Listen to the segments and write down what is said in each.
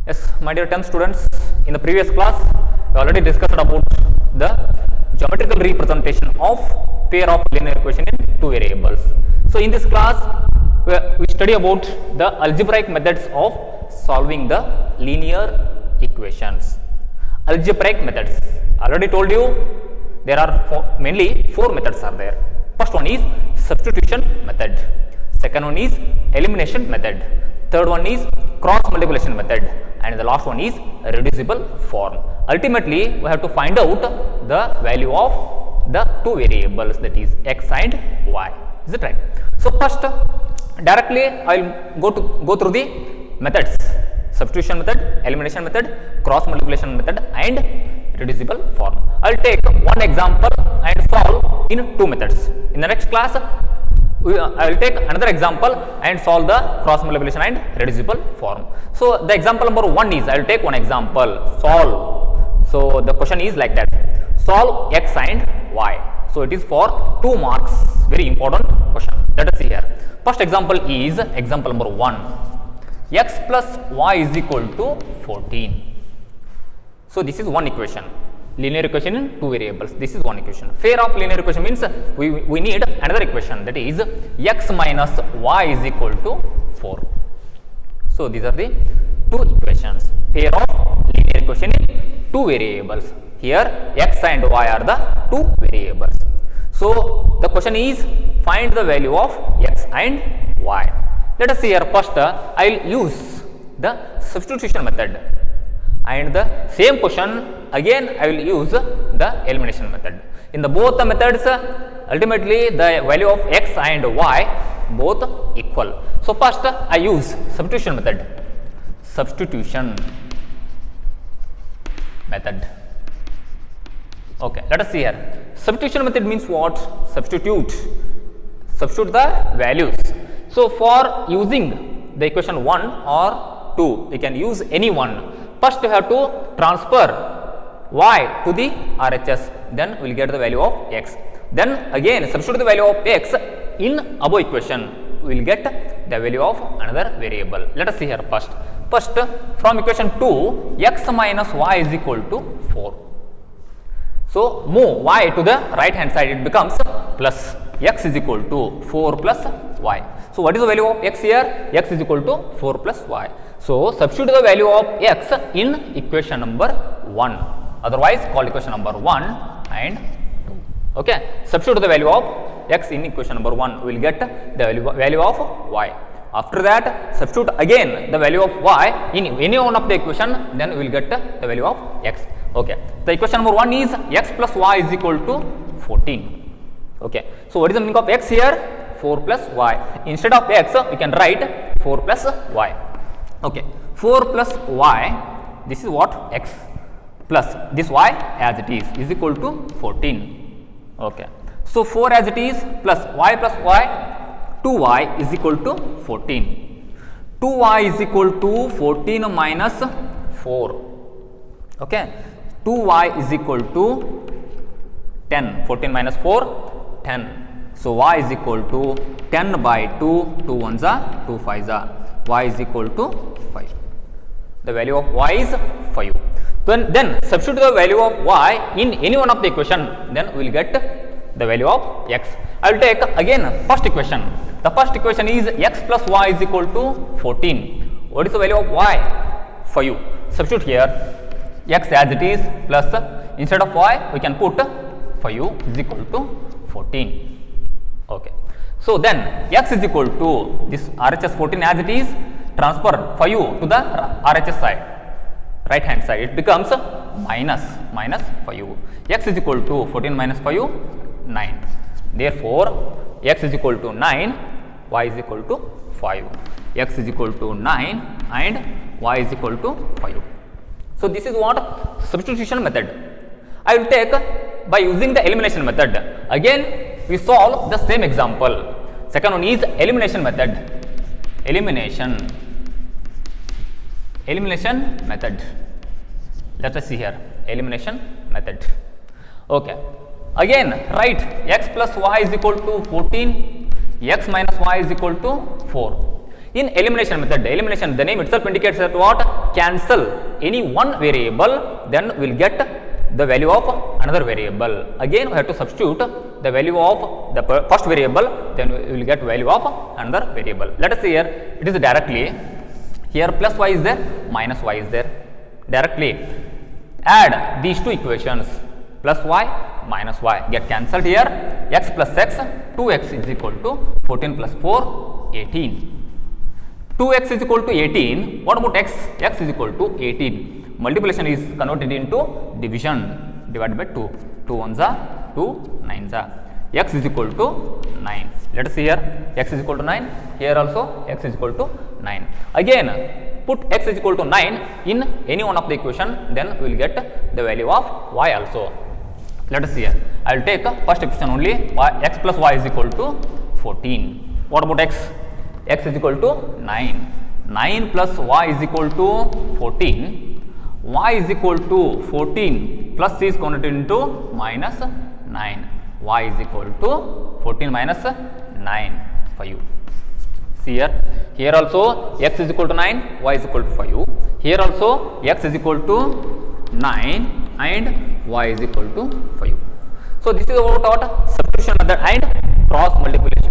Yes, my dear 10th students, in the previous class, we already discussed about the geometrical representation of pair of linear equation in two variables. So, in this class, we study about the algebraic methods of solving the linear equations. Algebraic methods. I already told you there are mainly four methods are there. First one is substitution method. Second one is elimination method. Third one is cross multiplication method, and the last one is reducible form. Ultimately, we have to find out the value of the two variables, that is x and y. Is it right? So first, directly I will go through the methods: substitution method, elimination method, cross multiplication method, and reducible form. I will take one example and solve in two methods. In the next class, I will take another example and solve the cross multiplication and reducible form. So the example number one is, I will take one example, solve. So the question is like that: solve x and y. So it is for 2 marks, very important question. Let us see here. First example is example number 1. X plus y is equal to 14. So this is one equation. Linear equation in two variables. This is one equation. Pair of linear equation means we need another equation, that is x minus y is equal to 4. So these are the two equations. Pair of linear equation in two variables. Here x and y are the two variables. So the question is, find the value of x and y. Let us see here. First I will use the substitution method, and the same question again I will use the elimination method. In the both the methods, ultimately the value of x and y both equal. So first I use substitution method. Substitution method. Okay, let us see here. Substitution method means what? Substitute the values. So for using the equation 1 or 2, we can use any one. First you have to transfer y to the RHS, then we will get the value of x. Then again substitute the value of x in above equation, we will get the value of another variable. Let us see here first. First, from equation 2, x minus y is equal to 4. So move y to the right hand side, it becomes plus x is equal to 4 plus y. So what is the value of x here? X is equal to 4 plus y. So substitute the value of x in equation number 1, otherwise called equation number 1 and 2. Okay, substitute the value of x in equation number 1, we will get the value of y. After that, substitute again the value of y in any one of the equation, then we will get the value of x. Okay, the equation number 1 is x plus y is equal to 14. Okay, so what is the meaning of x here? 4 plus y. Instead of x, we can write 4 plus y. Okay, 4 plus y, this is what? X plus this y as it is equal to 14. Okay, so 4 as it is plus y, 2y is equal to 14. 2y is equal to 14 minus 4. Okay, 2y is equal to 10. 14 minus 4, 10. So y is equal to 10 by 2, 2 ones are 2 5s are, y is equal to 5. The value of y is 5. Then substitute the value of y in any one of the equation, then we will get the value of x. I will take again first equation. The first equation is x plus y is equal to 14. What is the value of y? 5. Substitute here x as it is plus, instead of y we can put 5 is equal to 14. Okay, so then x is equal to this RHS 14 as it is, transfer 5 to the RHS side, right hand side, it becomes minus 5. X is equal to 14 minus 5, 9. Therefore x is equal to 9, y is equal to 5. X is equal to 9 and y is equal to 5. So this is what? Substitution method. I will take by using the elimination method. Again we solve the same example. Second one is elimination method. Elimination method. Let us see here. Elimination method. Okay. Again write x plus y is equal to 14, x minus y is equal to 4. In elimination method, elimination, the name itself indicates that what? Cancel any one variable, then we'll get the value of another variable. Again, we have to substitute the value of the first variable, then we will get value of another variable. Let us see here, it is directly, here plus y is there, minus y is there. Directly add these two equations, plus y, minus y, get cancelled here, x plus x, 2x is equal to 14 plus 4, 18. 2x is equal to 18, what about x? X is equal to 18. Multiplication is converted into division, divided by 2. 2 1s are 2 9s are. X is equal to 9. Let us see here, x is equal to 9, here also x is equal to 9. Again, put x is equal to 9 in any one of the equation, then we will get the value of y also. Let us see here, I will take first equation only, y, x plus y is equal to 14. What about x? X is equal to 9. 9 plus y is equal to 14. Y is equal to 14 plus c is converted into minus 9. Y is equal to 14 minus 9 for you. See here, here also x is equal to 9, y is equal to 5. Here also x is equal to 9 and y is equal to 5. So this is about what? Substitution method and cross multiplication,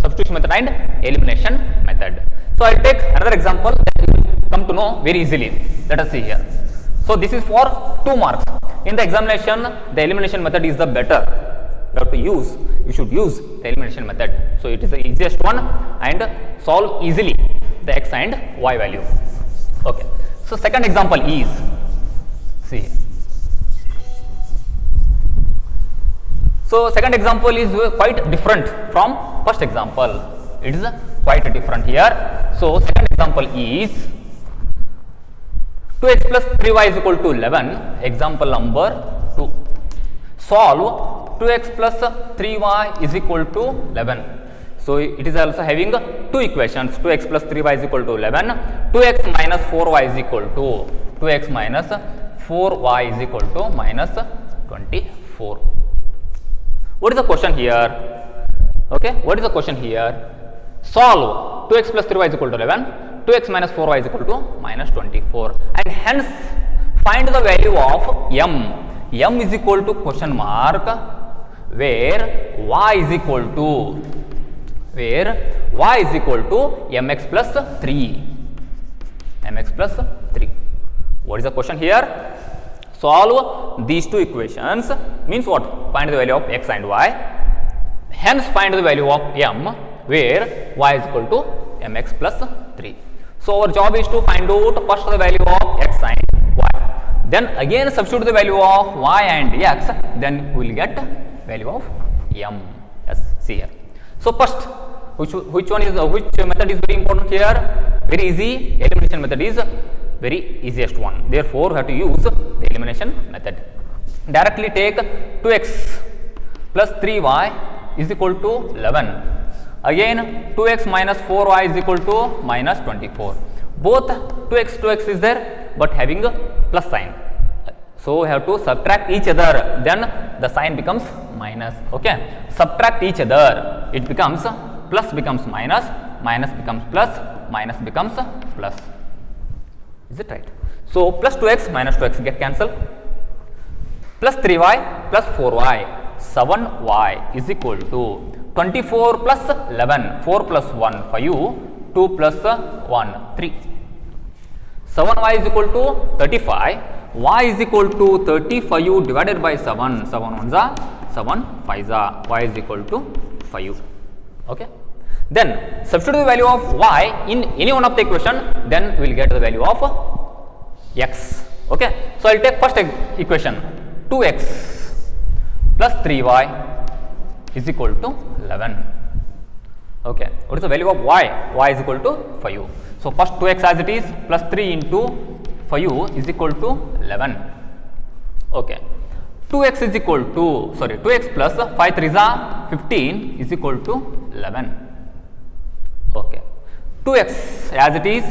substitution method and elimination method. So I will take another example that you will come to know very easily. Let us see here. So this is for 2 marks. In the examination, the elimination method is the better. You have to use, you should use the elimination method. So it is the easiest one and solve easily the x and y value. Okay. So second example is, see. So second example is quite different from first example. It is quite different here. So second example is 2x plus 3y is equal to 11. Example number 2. Solve 2x plus 3y is equal to 11. So it is also having 2 equations. 2x plus 3y is equal to 11. 2x minus 4y is equal to 2x minus 4y is equal to minus 24. What is the question here? Okay, what is the question here? Solve 2x plus 3y is equal to 11, 2x minus 4y is equal to minus 24, and hence find the value of m. M is equal to question mark, where y is equal to mx plus 3. mx plus 3. What is the question here? Solve these two equations, means what? Find the value of x and y, hence find the value of m, where y is equal to mx plus 3. So our job is to find out first the value of x and y, then again substitute the value of y and x, then we will get value of m. Yes, see here. So first, which method is very important here? Very easy. Elimination method is very easiest one. Therefore, we have to use the elimination method. Directly take 2x plus 3y is equal to 11. Again 2x minus 4y is equal to minus 24. Both 2x is there, but having a plus sign. So we have to subtract each other, then the sign becomes minus. Okay, subtract each other, it becomes plus becomes minus, minus becomes plus, minus becomes plus. Is it right? So plus 2x minus 2x get cancelled, plus 3y plus 4y, 7y is equal to 24 plus 11, 4 plus 1 5, 2 plus 1 3. 7y is equal to 35, y is equal to 35 divided by 7, 7 ones are 7 5s are, y is equal to 5. Okay. Then substitute the value of y in any one of the equation, then we will get the value of x. Okay. So I will take first equation, 2x plus 3y is equal to 11. Okay. What is the value of y? Y is equal to 5. So first 2x as it is, plus 3 into 5 is equal to 11. Okay. 2x is equal to, 2x plus 5 3s are 15 is equal to 11. Okay. 2x as it is,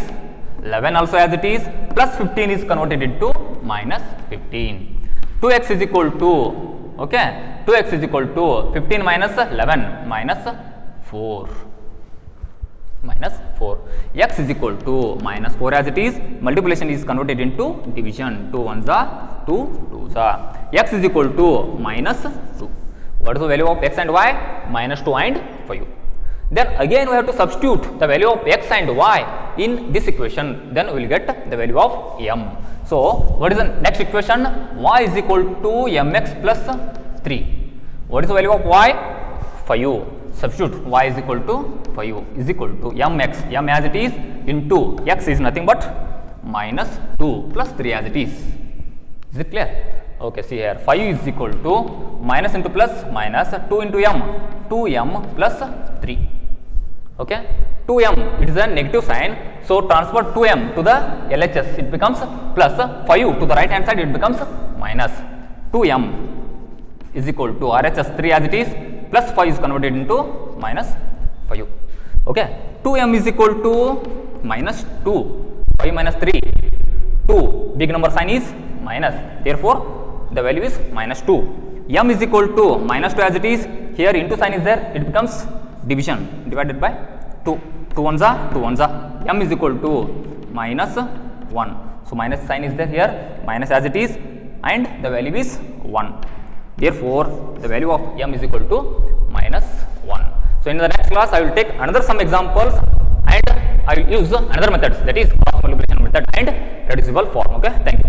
11 also as it is, plus 15 is converted into minus 15. 2x is equal to, okay, 2x is equal to 15 minus 11 minus 4. minus 4. X is equal to minus 4 as it is. Multiplication is converted into division. 2 ones are 2 2s are. X is equal to minus 2. What is the value of x and y? Minus 2 and 5. Then again we have to substitute the value of x and y in this equation. Then we will get the value of m. So what is the next equation? Y is equal to mx plus 3. What is the value of y? 5. Substitute y is equal to 5 is equal to mx, m as it is, into x is nothing but minus 2 plus 3 as it is. Is it clear? Okay, see here, 5 is equal to minus into plus minus 2 into m, 2m plus 3. Okay, 2m, it is a negative sign, so transfer 2m to the LHS, it becomes plus, 5 to the right hand side, it becomes minus. 2m is equal to RHS 3 as it is, plus 5 is converted into minus 5. Okay, 2m is equal to minus 2, 5 minus 3, 2, big number sign is minus, therefore the value is minus 2. M is equal to minus 2 as it is, here into sign is there, it becomes division divided by 2, 2 ones are 2 ones are. M is equal to minus 1, so minus sign is there here, minus as it is, and the value is 1. Therefore, the value of m is equal to minus 1. So, in the next class, I will take another some examples and I will use another methods, that is cross multiplication method and reducible form. Okay, thank you.